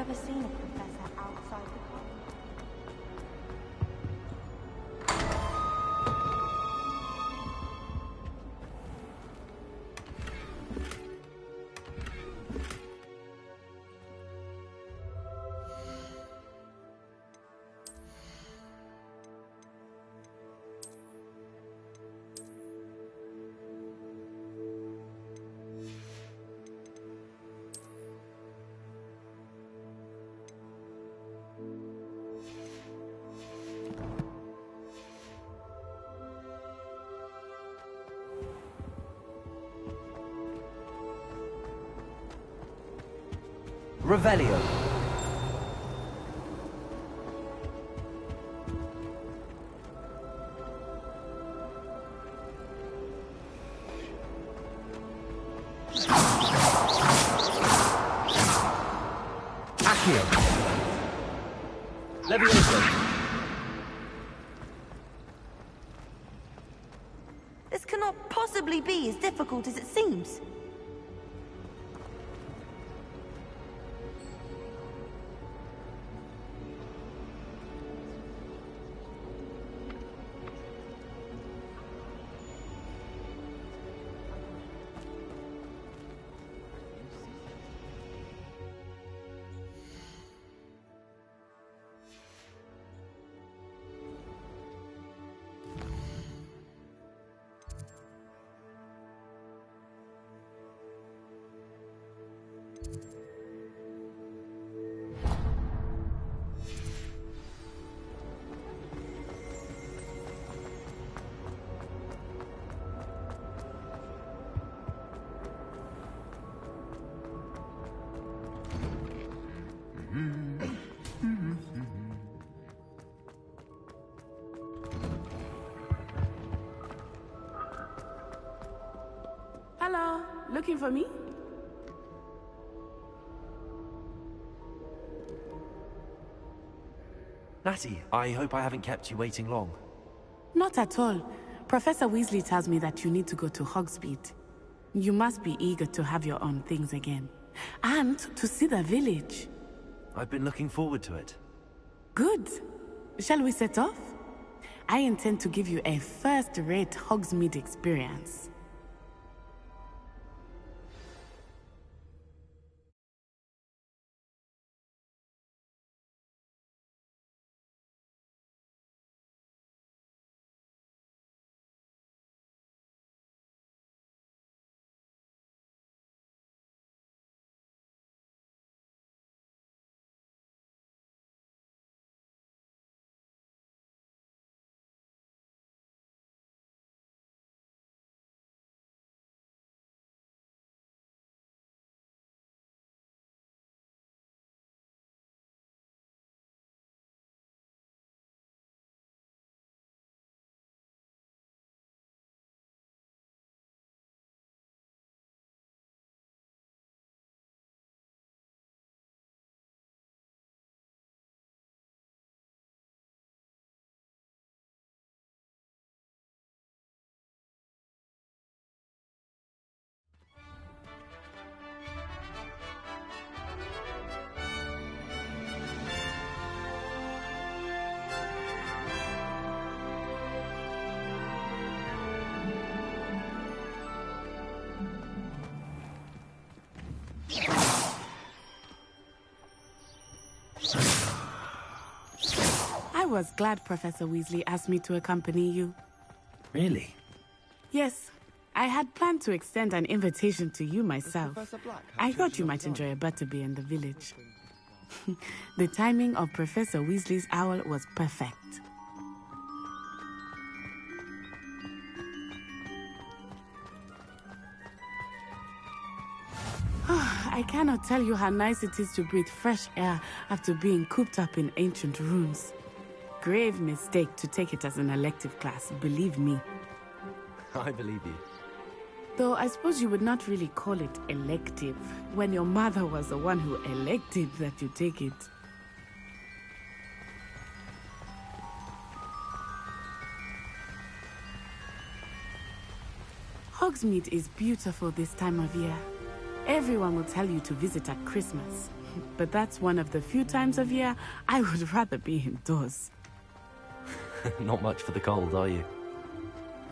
ever seen a professor outside the college? Revelio. Accio. Levioso. This cannot possibly be as difficult as it seems. Hello, looking for me? Natty, I hope I haven't kept you waiting long. Not at all. Professor Weasley tells me that you need to go to Hogsmeade. You must be eager to have your own things again. And to see the village. I've been looking forward to it. Good. Shall we set off? I intend to give you a first-rate Hogsmeade experience. I was glad Professor Weasley asked me to accompany you. Really? Yes, I had planned to extend an invitation to you myself. I thought you might enjoy a butterbeer in the village. The timing of Professor Weasley's owl was perfect. I cannot tell you how nice it is to breathe fresh air after being cooped up in ancient ruins. Grave mistake to take it as an elective class, believe me. I believe you. Though I suppose you would not really call it elective, when your mother was the one who elected that you take it. Hogsmeade is beautiful this time of year. Everyone will tell you to visit at Christmas. But that's one of the few times of year I would rather be indoors. Not much for the cold, are you?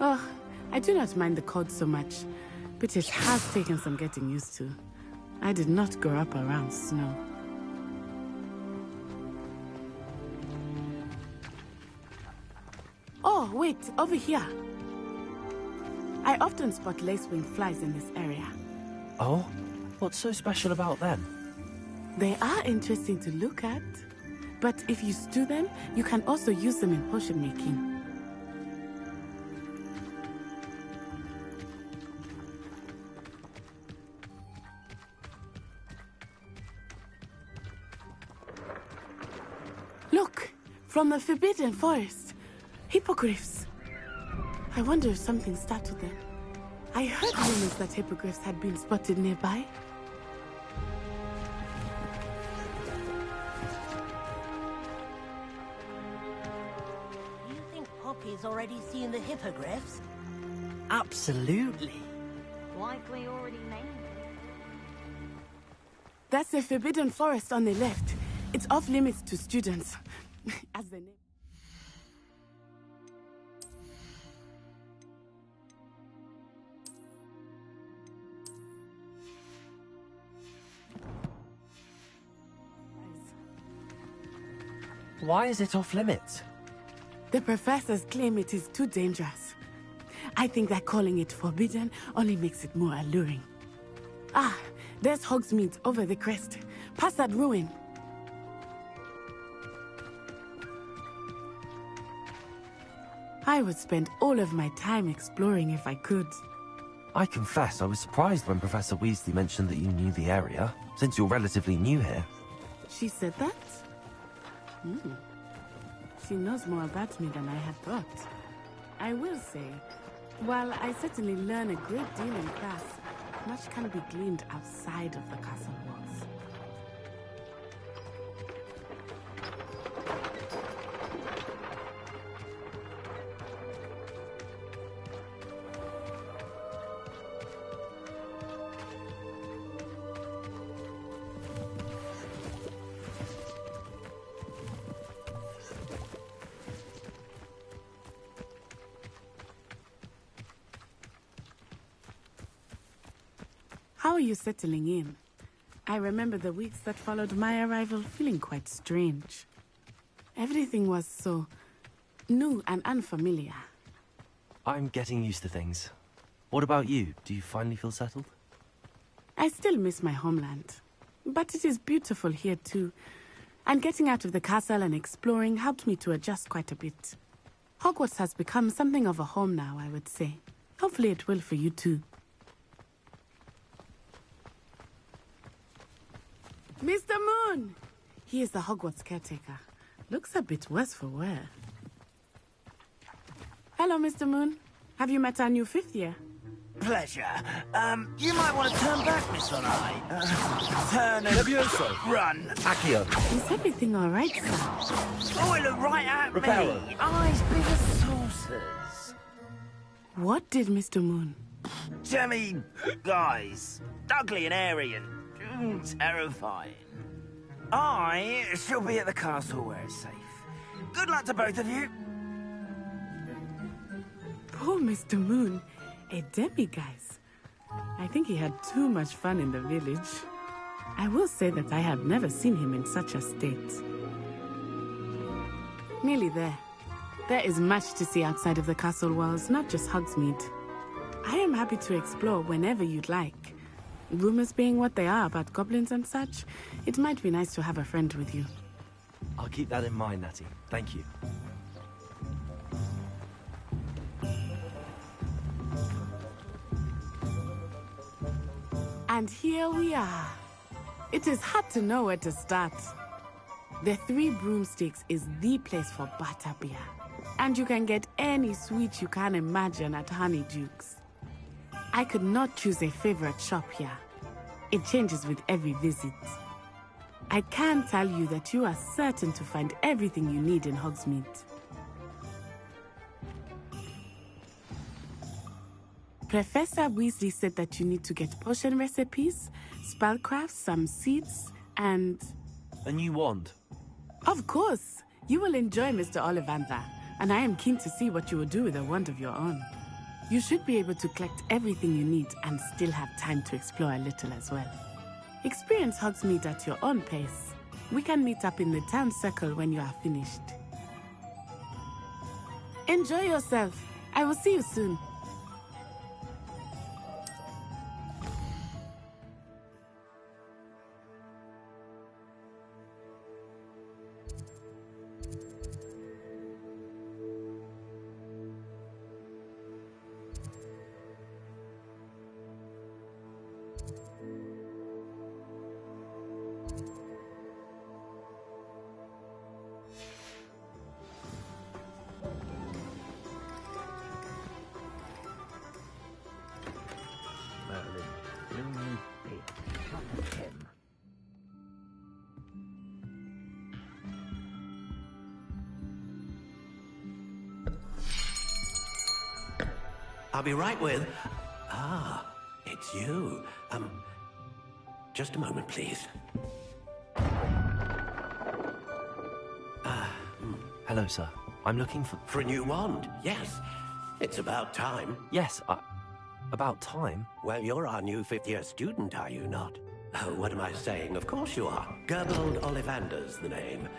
Oh, I do not mind the cold so much, but it has taken some getting used to. I did not grow up around snow. Oh, wait, over here. I often spot lacewing flies in this area. Oh? What's so special about them? They are interesting to look at, but if you stew them, you can also use them in potion making. Look, from the Forbidden Forest, hippogriffs. I wonder if something startled them. I heard rumors that hippogriffs had been spotted nearby. Do you think Poppy's already seen the hippogriffs? Absolutely. Likely already named it. That's the Forbidden Forest on the left. It's off limits to students, as the name. Why is it off limits? The professors claim it is too dangerous. I think that calling it forbidden only makes it more alluring. Ah, there's Hogsmeade over the crest. Past that ruin. I would spend all of my time exploring if I could. I confess I was surprised when Professor Weasley mentioned that you knew the area, since you're relatively new here. She said that? She knows more about me than I had thought. I will say, while I certainly learn a great deal in class, much can be gleaned outside of the castle walls. How are you settling in? I remember the weeks that followed my arrival feeling quite strange. Everything was so new and unfamiliar. I'm getting used to things. What about you? Do you finally feel settled? I still miss my homeland, but it is beautiful here too. And getting out of the castle and exploring helped me to adjust quite a bit. Hogwarts has become something of a home now, I would say. Hopefully it will for you too. Mr. Moon! He is the Hogwarts caretaker. Looks a bit worse for wear. Hello, Mr. Moon. Have you met our new fifth year? Pleasure. You might want to turn back, Miss Von Eye. Turn and run. Accio. Is everything all right, sir? Oh, it looked right at Reparo. me. Eyes big as saucers. What did Mr. Moon? Jemmy, guys. Ugly and airy and terrifying. I shall be at the castle where it's safe. Good luck to both of you. Poor Mr. Moon. A demiguise. I think he had too much fun in the village. I will say that I have never seen him in such a state. Nearly there. There is much to see outside of the castle walls, not just Hogsmeade. I am happy to explore whenever you'd like. Rumors being what they are about goblins and such, it might be nice to have a friend with you. I'll keep that in mind, Natty. Thank you. And here we are. It is hard to know where to start. The Three Broomsticks is the place for butterbeer. And you can get any sweet you can imagine at Honeydukes. I could not choose a favorite shop here. It changes with every visit. I can tell you that you are certain to find everything you need in Hogsmeade. Professor Weasley said that you need to get potion recipes, spellcraft, some seeds, and... A new wand. Of course! You will enjoy Mr. Ollivander, and I am keen to see what you will do with a wand of your own. You should be able to collect everything you need and still have time to explore a little as well. Experience Hogsmeade at your own pace. We can meet up in the town circle when you are finished. Enjoy yourself. I will see you soon. I'll be right with... Ah, it's you. Just a moment, please. Hello, sir. I'm looking for... For a new wand, yes. It's about time. Yes, about time? Well, you're our new fifth-year student, are you not? Oh, what am I saying? Of course you are. Gerbold Ollivander's the name.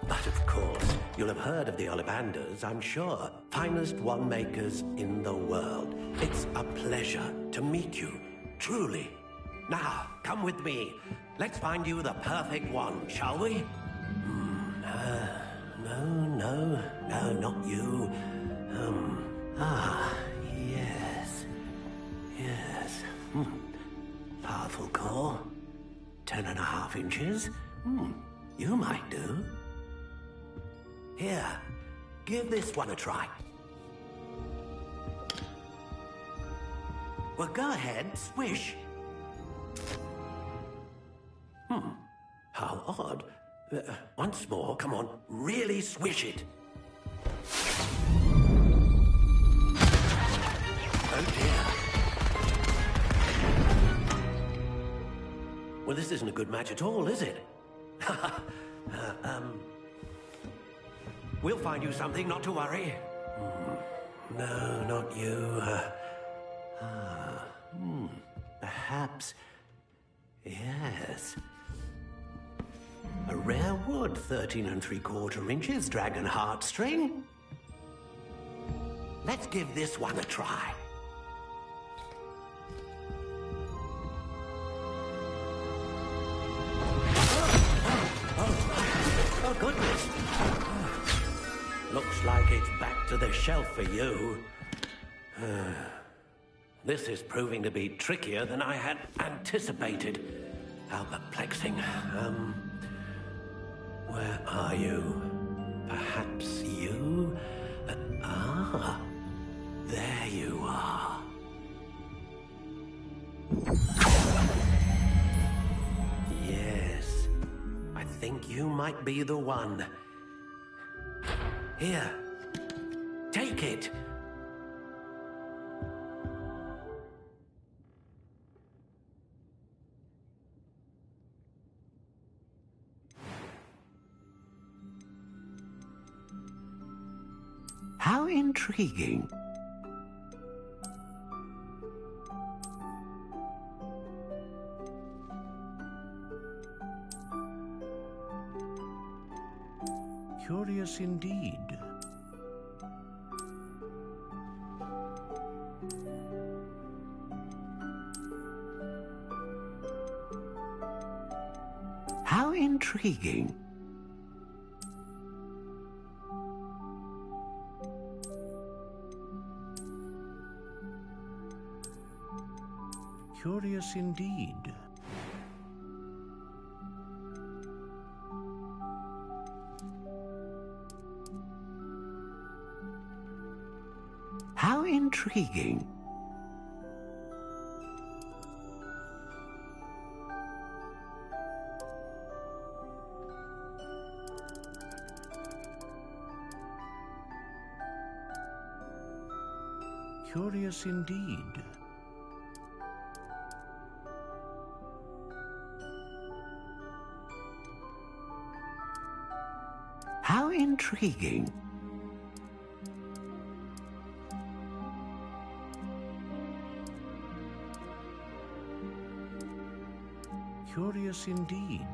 But of course, you'll have heard of the Ollivanders, I'm sure. Finest wand makers in the world. It's a pleasure to meet you, truly. Now, come with me. Let's find you the perfect wand, shall we? No, not you. Yes. Powerful core. 10.5 inches. You might do. Here, give this one a try. Well, go ahead, swish. How odd. Once more, come on, really swish it. Oh dear. Well, this isn't a good match at all, is it? We'll find you something, not to worry. No, not you. Perhaps... Yes. A rare wood, 13 3/4 inches, dragon heartstring. Let's give this one a try. Oh, goodness. Looks like it's back to the shelf for you. This is proving to be trickier than I had anticipated. How perplexing. Where are you? Perhaps you? There you are. Yes, I think you might be the one. Here, take it. How intriguing. Curious indeed. How intriguing. Curious indeed. How intriguing. Curious indeed. intriguing. Curious indeed.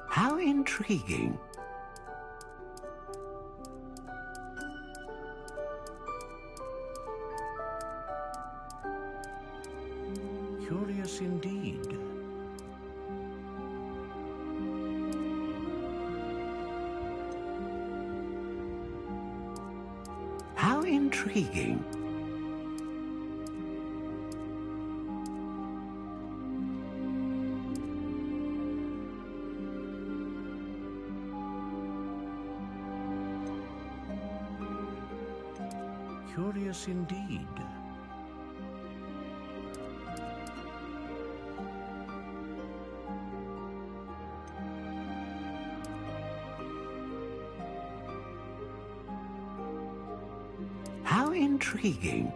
How intriguing. Curious indeed. How intriguing. Curious indeed. How intriguing.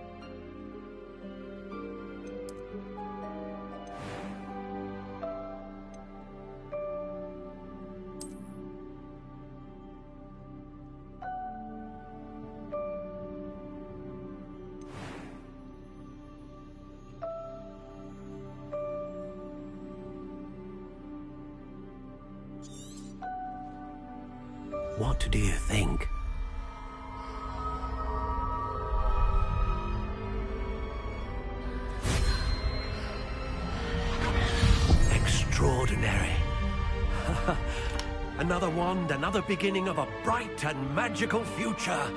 What do you think? Extraordinary. Another wand, another beginning of a bright and magical future.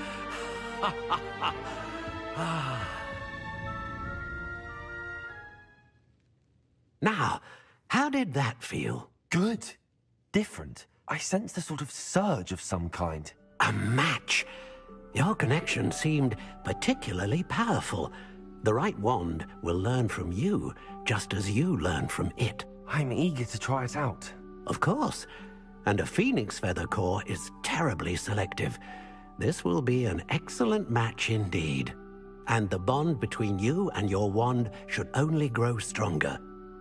Now, how did that feel? Good. Different. I sensed a sort of surge of some kind. A match. Your connection seemed particularly powerful. The right wand will learn from you, just as you learn from it. I'm eager to try it out. Of course. And a phoenix feather core is terribly selective. This will be an excellent match indeed. And the bond between you and your wand should only grow stronger.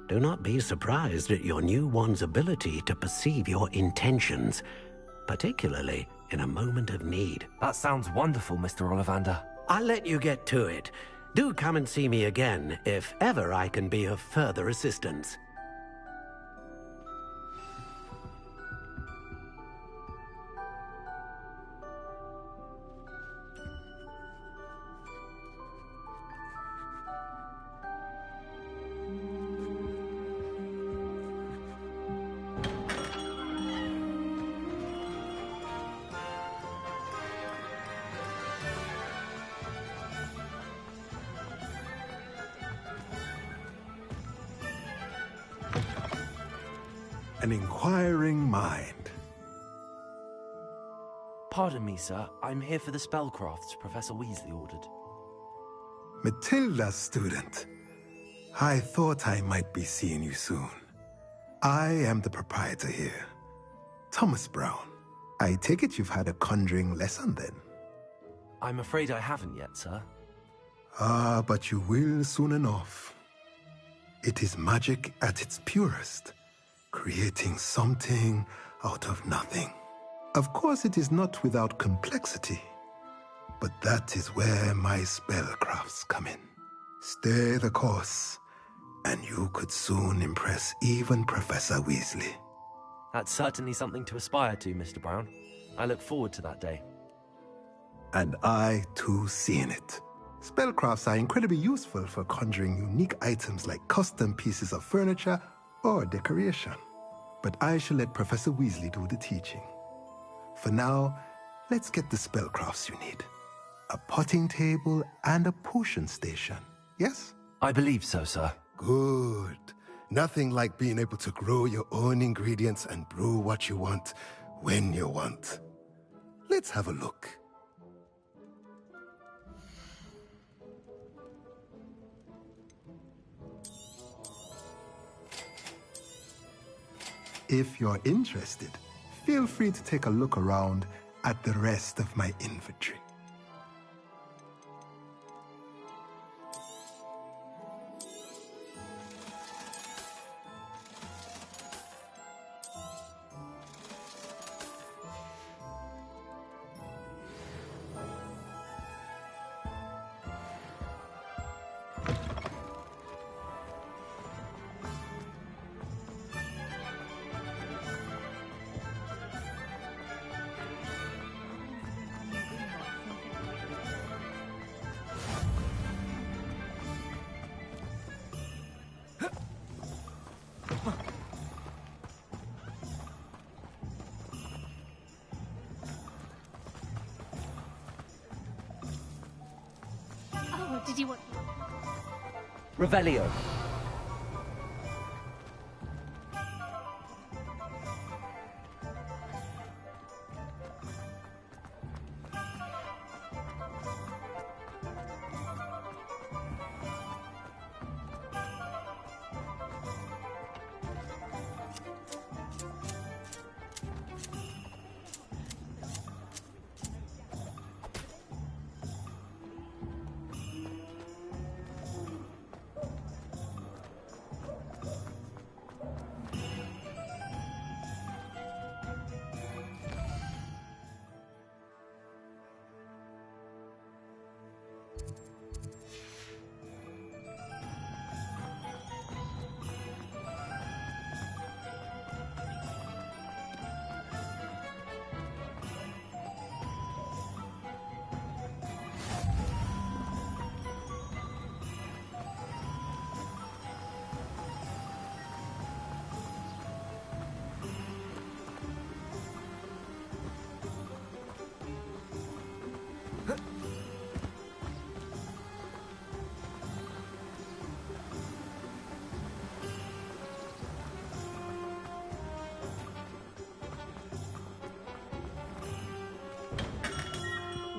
Do not be surprised at your new wand's ability to perceive your intentions, particularly in a moment of need. That sounds wonderful, Mr. Ollivander. I'll let you get to it. Do come and see me again if ever I can be of further assistance. an inquiring mind. Pardon me, sir. I'm here for the spellcrafts Professor Weasley ordered. Matilda, student. I thought I might be seeing you soon. I am the proprietor here, Thomas Brown. I take it you've had a conjuring lesson then? I'm afraid I haven't yet, sir. Ah, but you will soon enough. It is magic at its purest, creating something out of nothing. Of course, it is not without complexity, but that is where my spellcrafts come in. Stay the course, and you could soon impress even Professor Weasley. That's certainly something to aspire to, Mr. Brown. I look forward to that day. And I, too, seeing it. Spellcrafts are incredibly useful for conjuring unique items like custom pieces of furniture or decoration. But I shall let Professor Weasley do the teaching. For now, let's get the spellcrafts you need. A potting table and a potion station, yes? I believe so, sir. Good. Nothing like being able to grow your own ingredients and brew what you want when you want. Let's have a look. If you're interested, feel free to take a look around at the rest of my inventory. Oh, did you want... Revelio.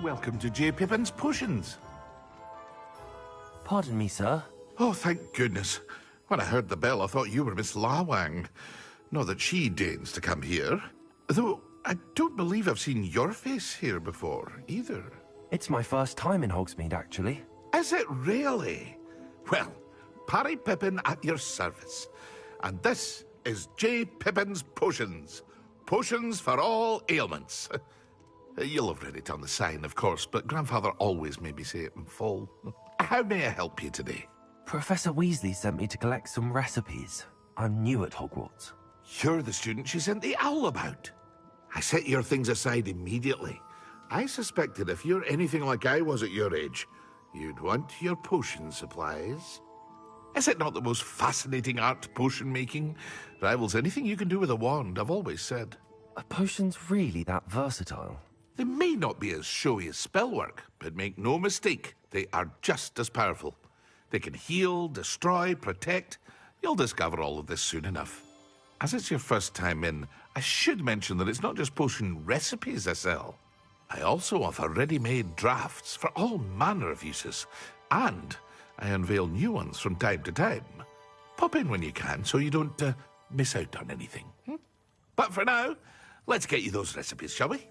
Welcome to J. Pippin's Potions. Pardon me, sir. Oh, thank goodness. When I heard the bell, I thought you were Miss Lawang. Not that she deigns to come here. Though, I don't believe I've seen your face here before, either. It's my first time in Hogsmeade, actually. Is it really? Well, Parry Pippin at your service. And this is J. Pippin's Potions. Potions for all ailments. You'll have read it on the sign, of course, but Grandfather always made me say it in full. How may I help you today? Professor Weasley sent me to collect some recipes. I'm new at Hogwarts. You're the student she sent the owl about. I set your things aside immediately. I suspected if you're anything like I was at your age, you'd want your potion supplies. Is it not the most fascinating art, potion making? Rivals anything you can do with a wand, I've always said. Are potions really that versatile? They may not be as showy as spellwork, but make no mistake, they are just as powerful. They can heal, destroy, protect. You'll discover all of this soon enough. As it's your first time in, I should mention that it's not just potion recipes I sell. I also offer ready-made drafts for all manner of uses, and I unveil new ones from time to time. Pop in when you can so you don't miss out on anything. But for now, let's get you those recipes, shall we?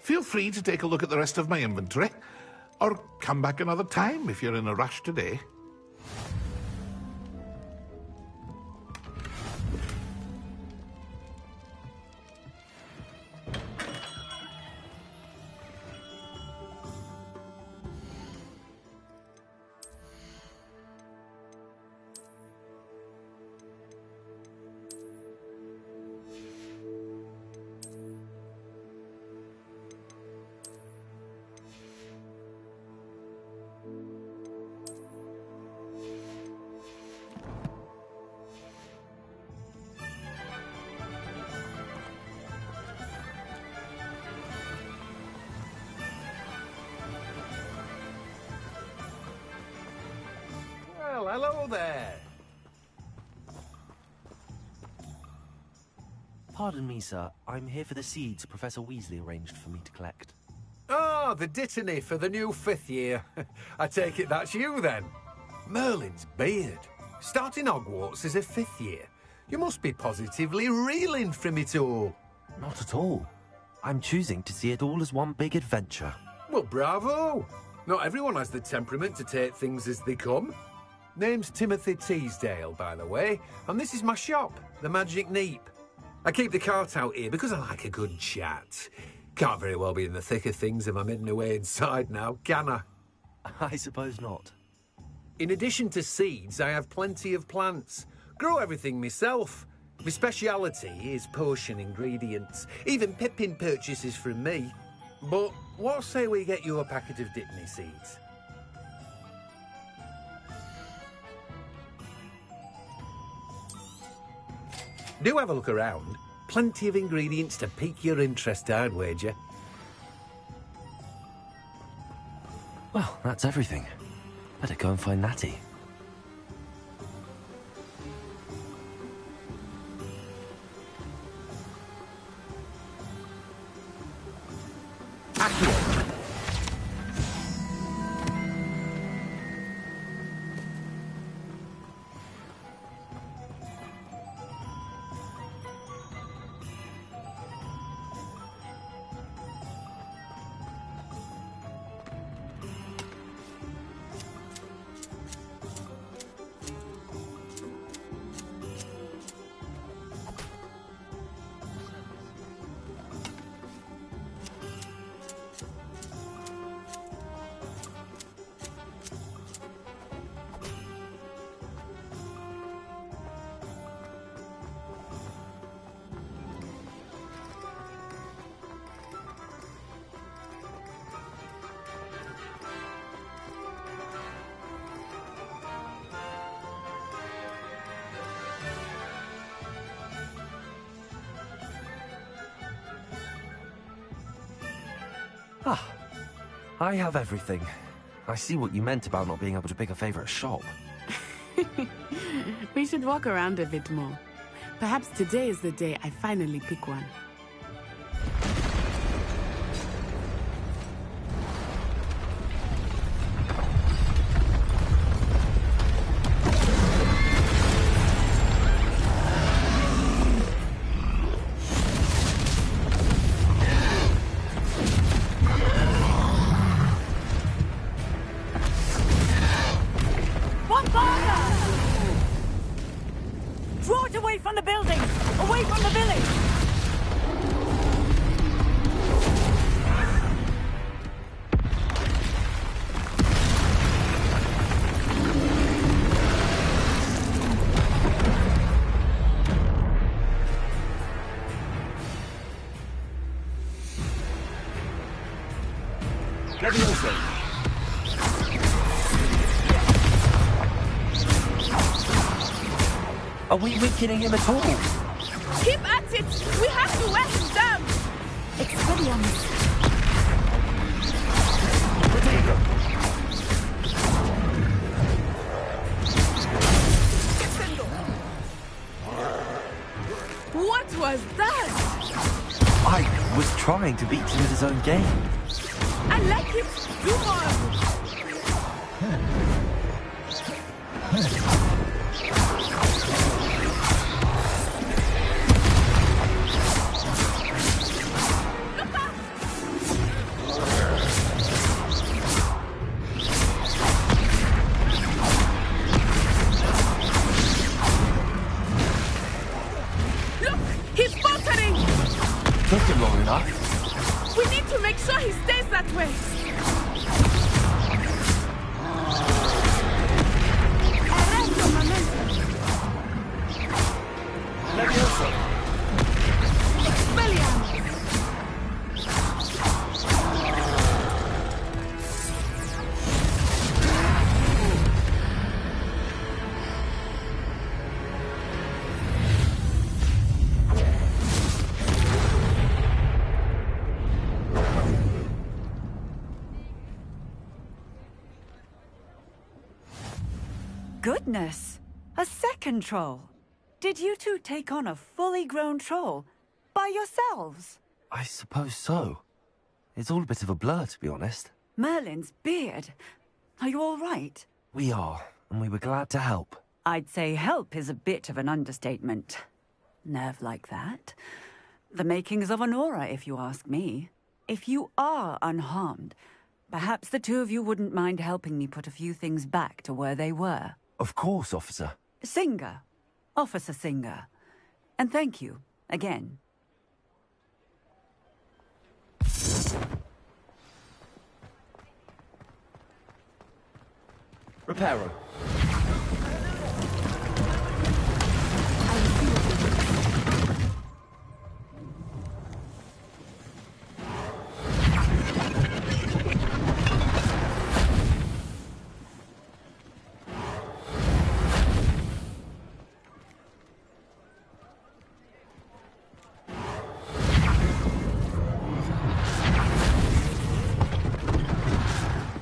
Feel free to take a look at the rest of my inventory, or come back another time if you're in a rush today. Well, hello there. Pardon me, sir. I'm here for the seeds Professor Weasley arranged for me to collect. Oh, the Dittany for the new 5th year. I take it that's you, then. Merlin's beard. Starting Hogwarts as a 5th year. You must be positively reeling from it all. Not at all. I'm choosing to see it all as one big adventure. Well, bravo. Not everyone has the temperament to take things as they come. Name's Timothy Teasdale, by the way, and this is my shop, the Magic Neep. I keep the cart out here because I like a good chat. Can't very well be in the thick of things if I'm hidden away inside now, can I? I suppose not. In addition to seeds, I have plenty of plants. Grow everything myself. My speciality is potion ingredients. Even Pippin purchases from me. But what say we get you a packet of Dittany seeds? Do have a look around. Plenty of ingredients to pique your interest, I'd wager. Well, that's everything. Better go and find Natty. Accio. Ah, I have everything. I see what you meant about not being able to pick a favorite shop. We should walk around a bit more. Perhaps today is the day I finally pick one. Draw it away from the building! Away from the village! Leviosa! Are we weakening him at all? Keep at it! We have to wear him down! What was that? I was trying to beat him at his own game. I like it. Do more. Look, he's faltering. Took him long enough. We need to make sure he stays that way. Arresto momentum. Leviosa. Expelliarmus. Goodness! A second troll! Did you two take on a fully grown troll? By yourselves? I suppose so. It's all a bit of a blur, to be honest. Merlin's beard. Are you all right? We are, and we were glad to help. I'd say help is a bit of an understatement. Nerve like that. The makings of an aura, if you ask me. If you are unharmed, perhaps the two of you wouldn't mind helping me put a few things back to where they were. Of course, officer. Singer. Officer Singer. And thank you, again. Reparo.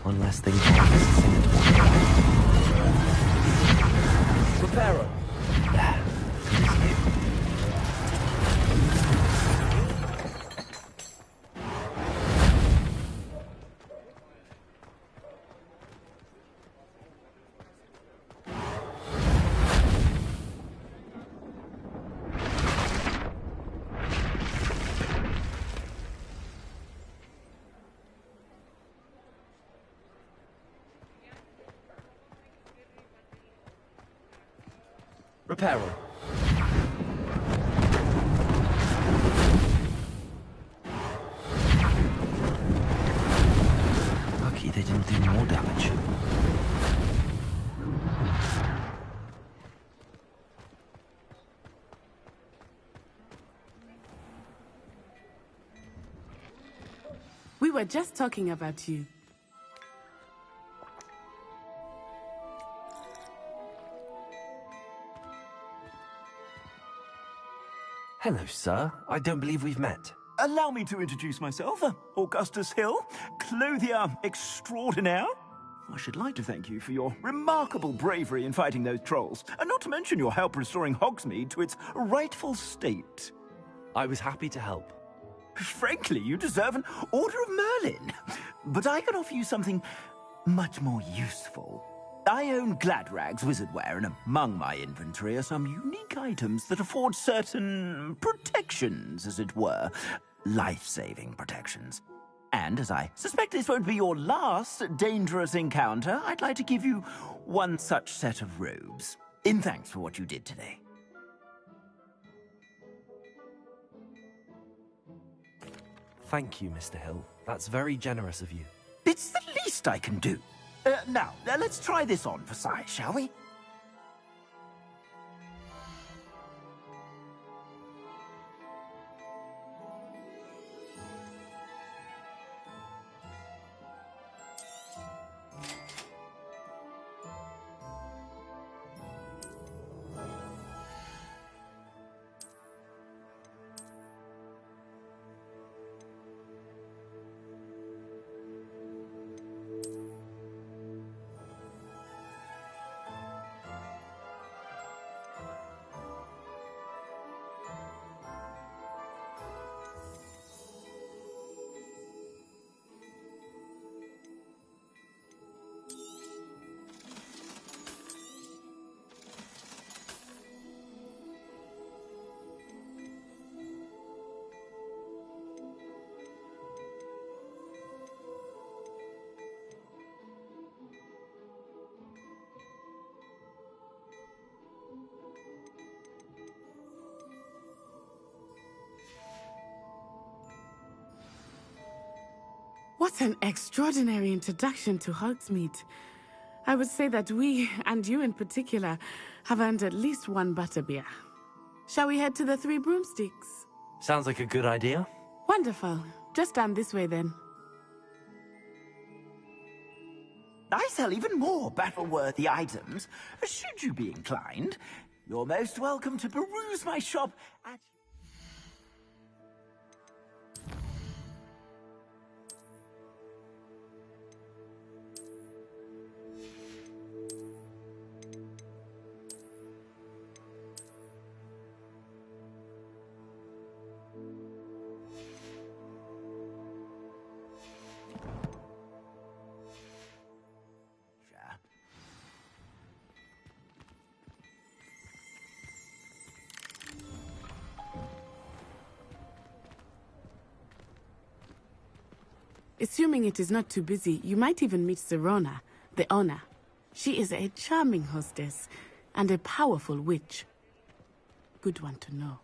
One less thing to Reparo. Reparo. Lucky they didn't do more damage. We were just talking about you. Hello, sir. I don't believe we've met. Allow me to introduce myself, Augustus Hill, clothier extraordinaire. I should like to thank you for your remarkable bravery in fighting those trolls, and not to mention your help restoring Hogsmeade to its rightful state. I was happy to help. Frankly, you deserve an Order of Merlin. But I can offer you something much more useful. I own Gladrag's wizardware, and among my inventory are some unique items that afford certain protections, as it were. Life-saving protections. And as I suspect this won't be your last dangerous encounter, I'd like to give you one such set of robes, in thanks for what you did today. Thank you, Mr. Hill. That's very generous of you. It's the least I can do. Now, let's try this on for size, shall we? What an extraordinary introduction to Hogsmeade. I would say that we, and you in particular, have earned at least one butterbeer. Shall we head to the Three Broomsticks? Sounds like a good idea. Wonderful. Just down this way then. I sell even more battle-worthy items. Should you be inclined, you're most welcome to peruse my shop at... Assuming it is not too busy, you might even meet Sirona, the owner. She is a charming hostess and a powerful witch. Good one to know.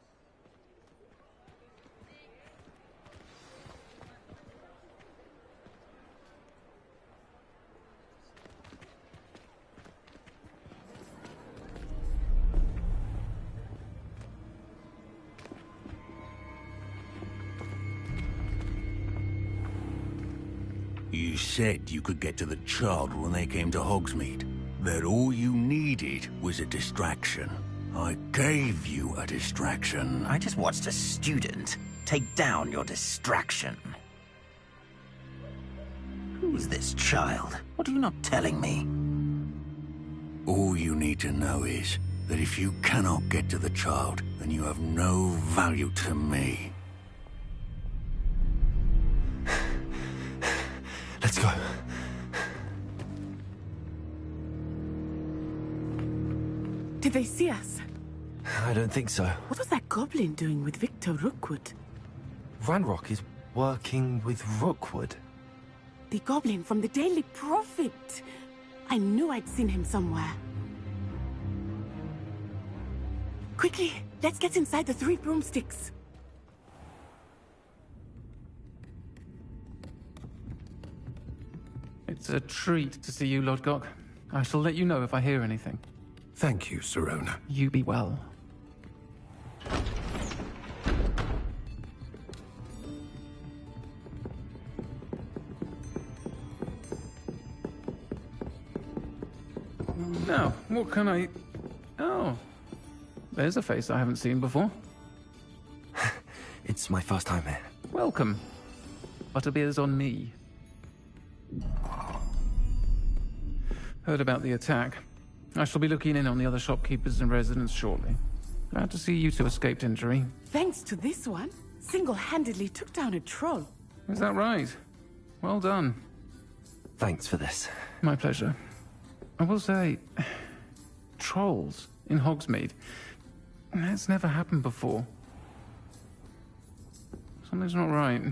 You said you could get to the child when they came to Hogsmeade. That all you needed was a distraction. I gave you a distraction. I just watched a student take down your distraction. Who's this child? What are you not telling me? All you need to know is that if you cannot get to the child, then you have no value to me. Let's go. Did they see us? I don't think so. What was that goblin doing with Victor Rookwood? Ranrock is working with Rookwood. The goblin from the Daily Prophet. I knew I'd seen him somewhere. Quickly, let's get inside the Three Broomsticks. It's a treat to see you, Lodgok. I shall let you know if I hear anything. Thank you, Sirona. You be well. Now, what can I... Oh, there's a face I haven't seen before. It's my first time here. Welcome. Butterbeer's on me. Heard about the attack. I shall be looking in on the other shopkeepers and residents shortly. Glad to see you two escaped injury. Thanks to this one, single-handedly took down a troll. Is that right? Well done. Thanks for this. My pleasure. I will say, trolls in Hogsmeade. That's never happened before. Something's not right.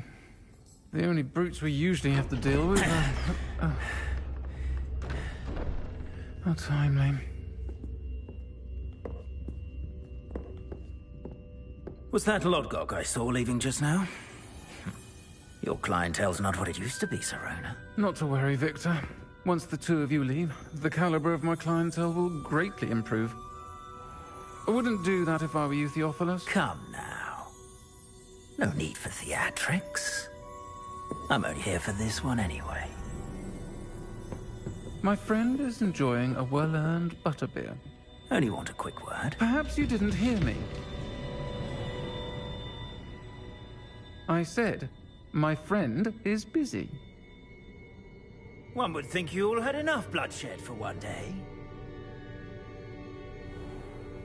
The only brutes we usually have to deal with are... How timely. Was that Lodgok I saw leaving just now? Your clientele's not what it used to be, Sirona. Not to worry, Victor. Once the two of you leave, the caliber of my clientele will greatly improve. I wouldn't do that if I were you, Theophilus. Come now. No need for theatrics. I'm only here for this one anyway. My friend is enjoying a well-earned butterbeer. Only want a quick word. Perhaps you didn't hear me. I said, my friend is busy. One would think you all had enough bloodshed for one day.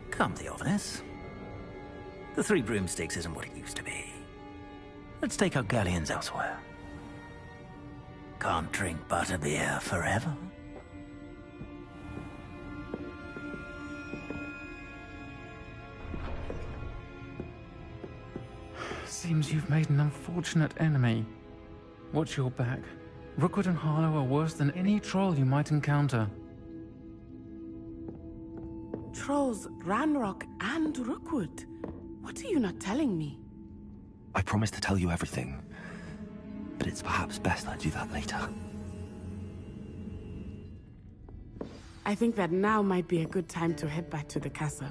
Come, Theophilus. The Three Broomsticks isn't what it used to be. Let's take our galleons elsewhere. Can't drink butterbeer forever. Seems you've made an unfortunate enemy. Watch your back. Rookwood and Harlow are worse than any troll you might encounter. Trolls, Ranrock, and Rookwood. What are you not telling me? I promised to tell you everything. but it's perhaps best I do that later. I think that now might be a good time to head back to the castle.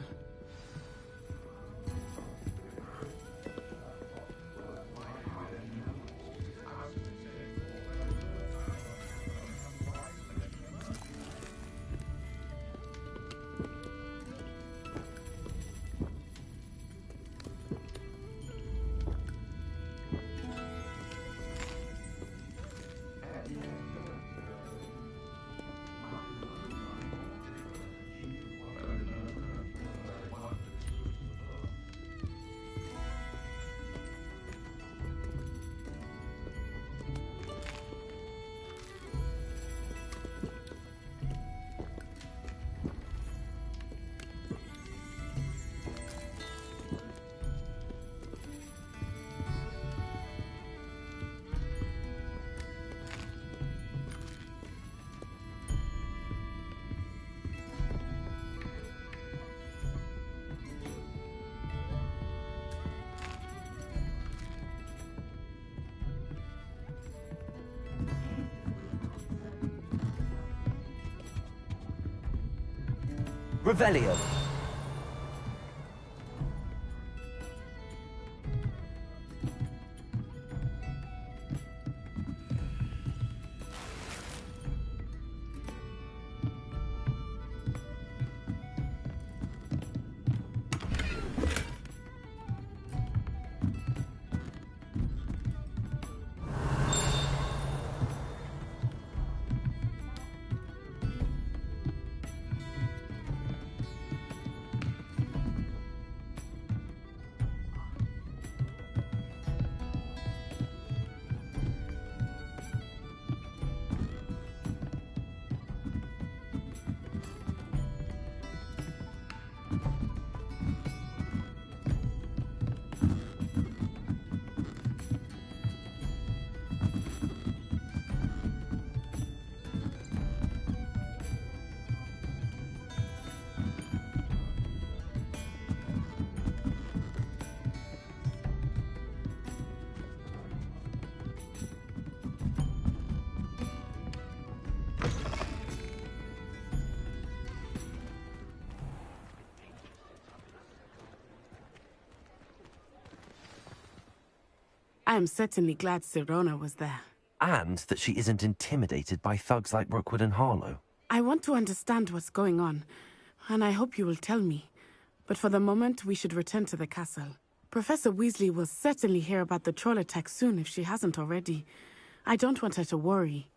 Revelio. I am certainly glad Sirona was there. And that she isn't intimidated by thugs like Rookwood and Harlow. I want to understand what's going on, and I hope you will tell me. But for the moment, we should return to the castle. Professor Weasley will certainly hear about the troll attack soon if she hasn't already. I don't want her to worry.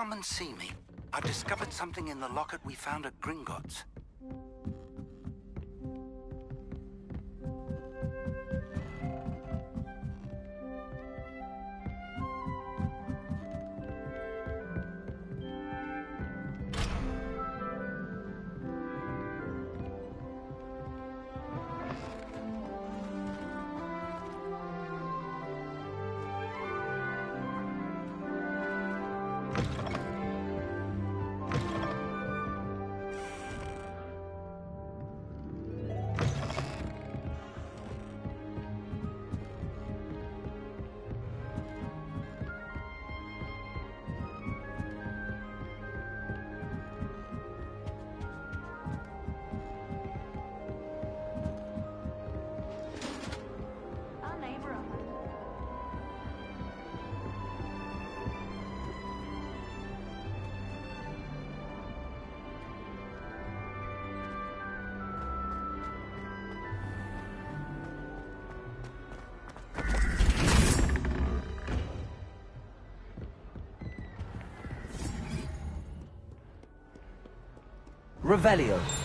Come and see me. I've discovered something in the locket we found at Gringotts. Revelio.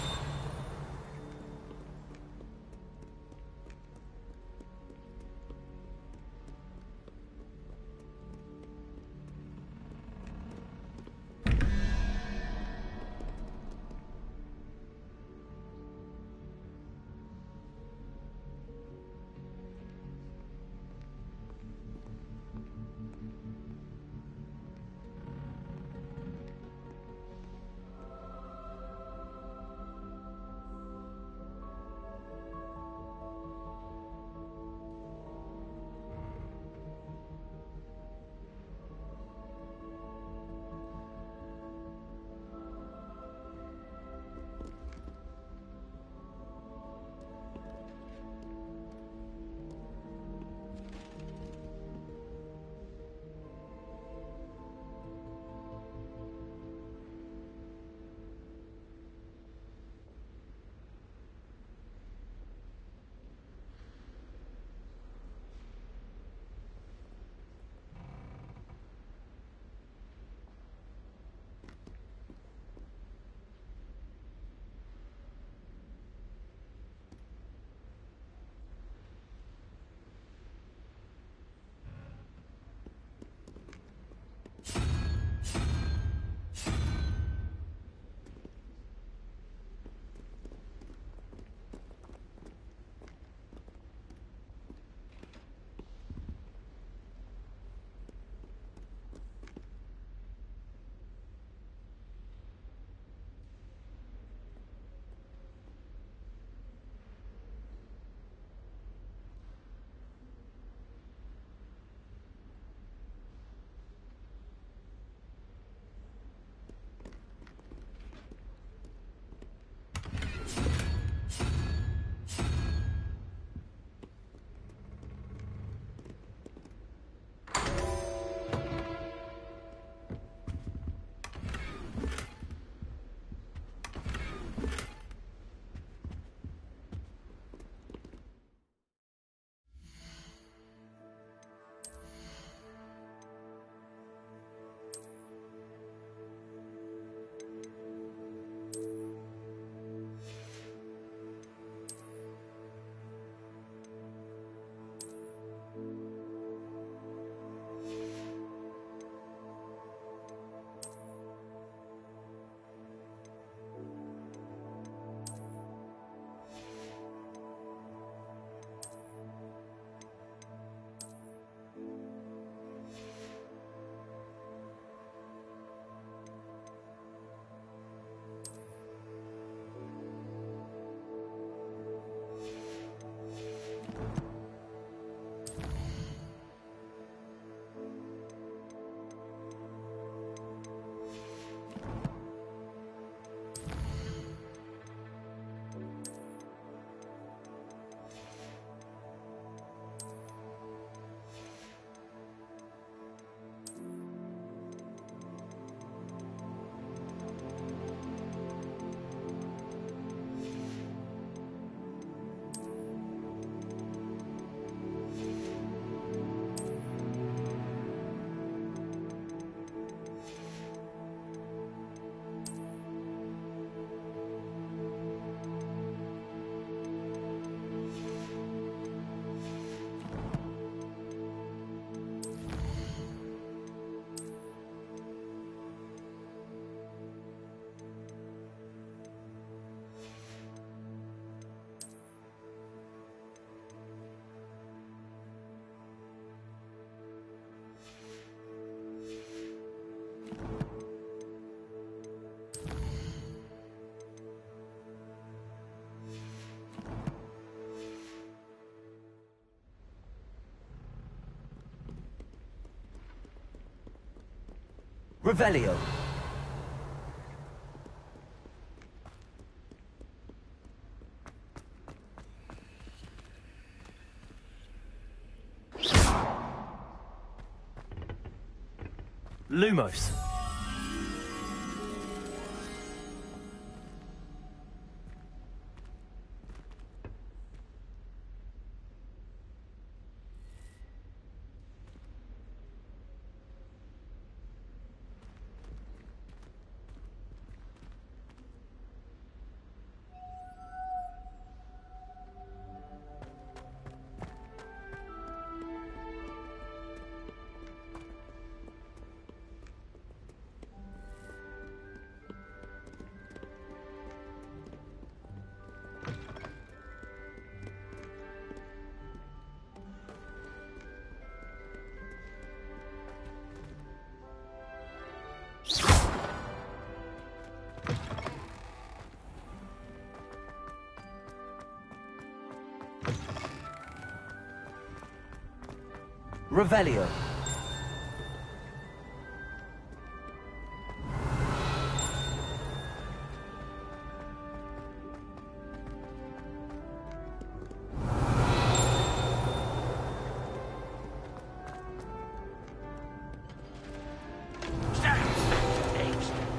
Revelio. Lumos. Revelio.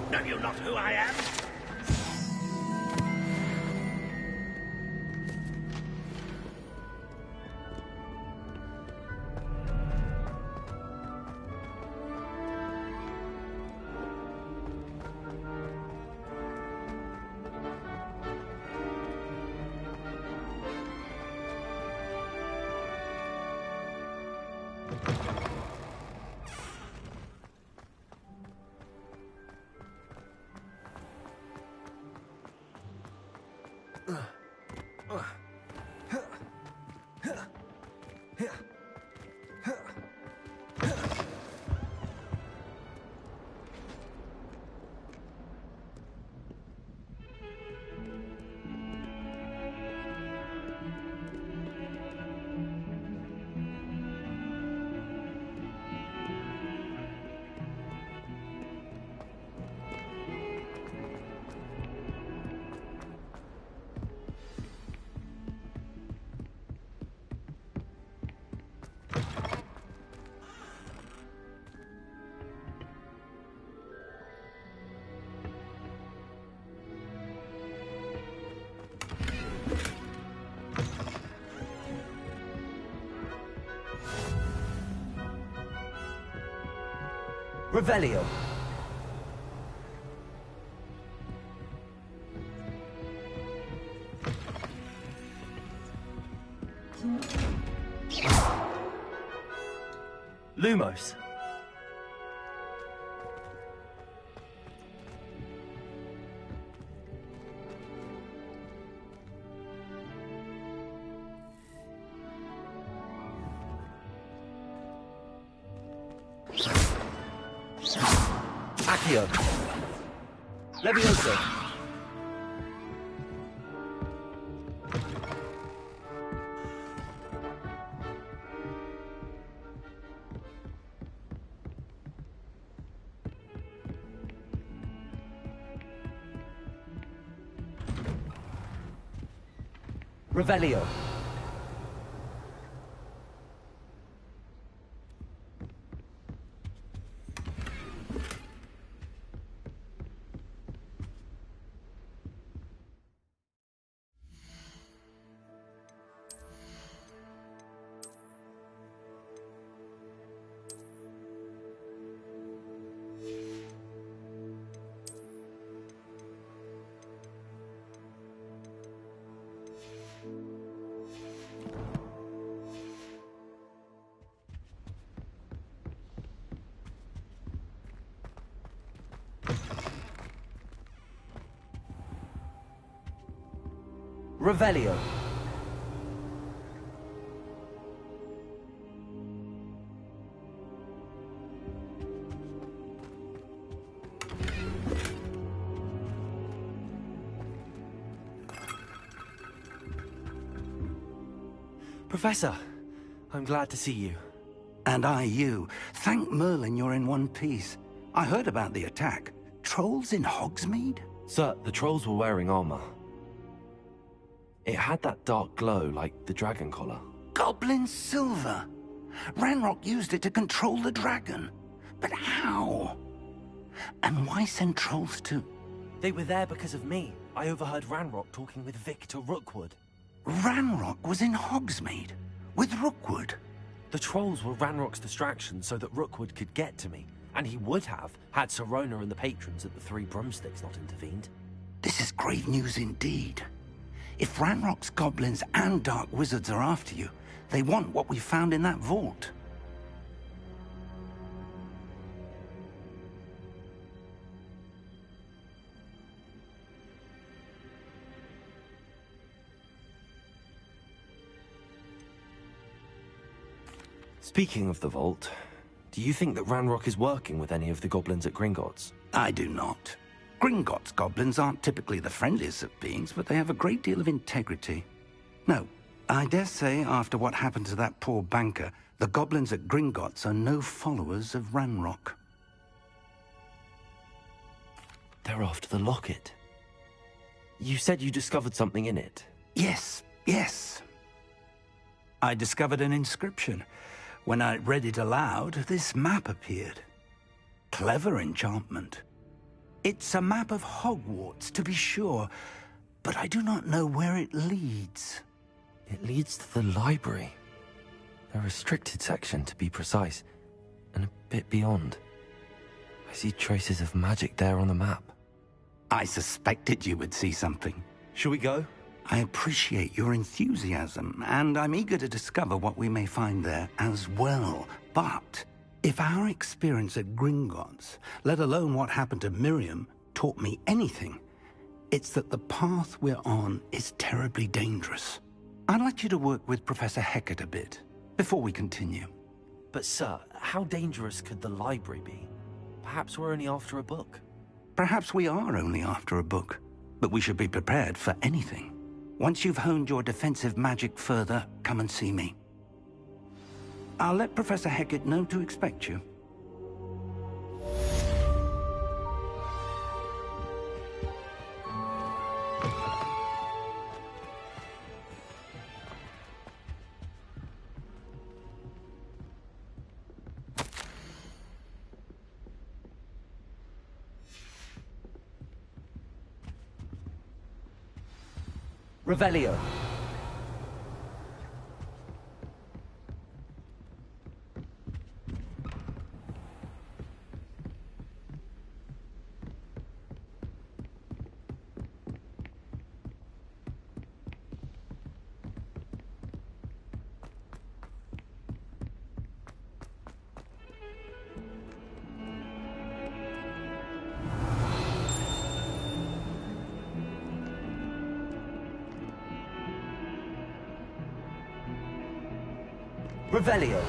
Know you not who I am? Revelio. Lumos. Accio. Levioso. Revelio. Revelio. Professor, I'm glad to see you. And I you. Thank Merlin you're in one piece. I heard about the attack. Trolls in Hogsmeade? Sir, the trolls were wearing armor. It had that dark glow like the dragon collar. Goblin silver! Ranrock used it to control the dragon. But how? And why send trolls to... They were there because of me. I overheard Ranrock talking with Victor Rookwood. Ranrock was in Hogsmeade? With Rookwood? The trolls were Ranrock's distraction so that Rookwood could get to me. And he would have, had Sirona and the patrons at the Three Broomsticks not intervened. This is grave news indeed. If Ranrock's goblins and dark wizards are after you, they want what we found in that vault. Speaking of the vault, do you think that Ranrock is working with any of the goblins at Gringotts? I do not. Gringotts goblins aren't typically the friendliest of beings, but they have a great deal of integrity. No, I dare say, after what happened to that poor banker, the goblins at Gringotts are no followers of Ranrock. They're after the locket. You said you discovered something in it. Yes, yes. I discovered an inscription. When I read it aloud, this map appeared. Clever enchantment. It's a map of Hogwarts, to be sure, but I do not know where it leads. It leads to the library. A restricted section, to be precise, and a bit beyond. I see traces of magic there on the map. I suspected you would see something. Shall we go? I appreciate your enthusiasm, and I'm eager to discover what we may find there as well. But if our experience at Gringotts, let alone what happened to Miriam, taught me anything, it's that the path we're on is terribly dangerous. I'd like you to work with Professor Hecat a bit, before we continue. But sir, how dangerous could the library be? Perhaps we're only after a book. Perhaps we are only after a book, but we should be prepared for anything. Once you've honed your defensive magic further, come and see me. I'll let Professor Hecat know to expect you. Revelio. Revelio.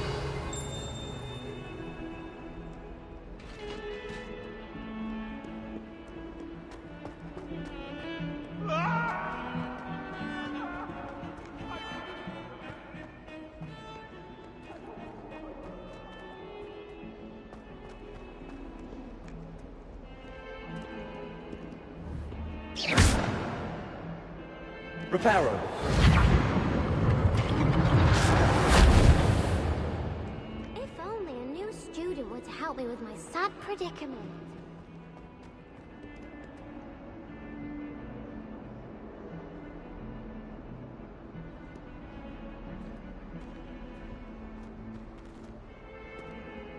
Reparo. Help me with my sad predicament.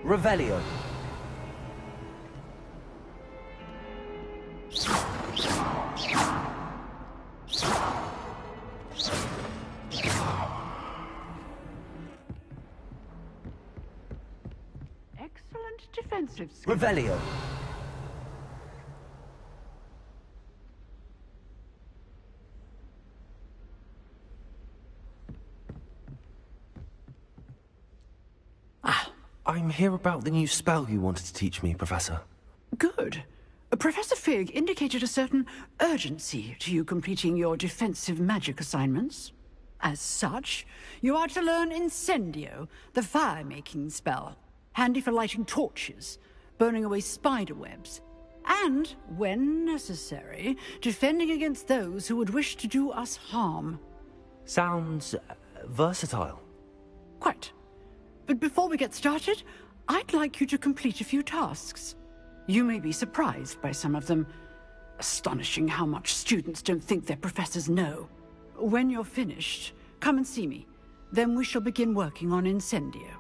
Revelio. Defensive skill. Revelio. I'm here about the new spell you wanted to teach me, Professor. Good. Professor Fig indicated a certain urgency to you completing your defensive magic assignments. As such, you are to learn Incendio, the fire-making spell. Handy for lighting torches, burning away spider webs, and, when necessary, defending against those who would wish to do us harm. Sounds versatile. Quite. But before we get started, I'd like you to complete a few tasks. You may be surprised by some of them. Astonishing how much students don't think their professors know. When you're finished, come and see me. Then we shall begin working on Incendio.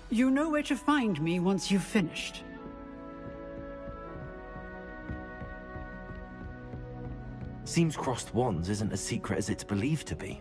You know where to find me once you've finished. Seems crossed wands isn't as secret as it's believed to be.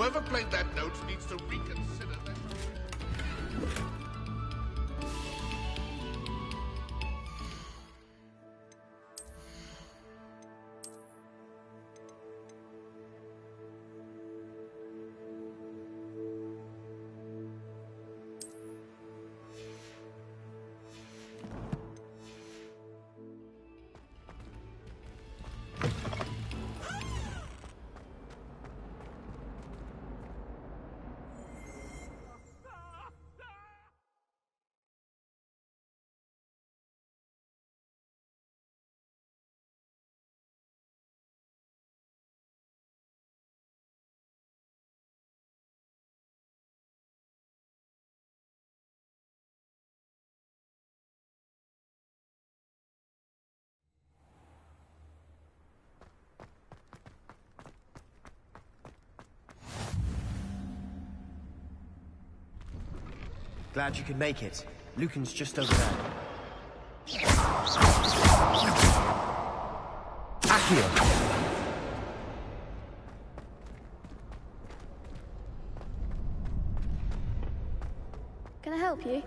Whoever played that note needs to reconsider their... Glad you could make it. Lucan's just over there. Accio! Can I help you?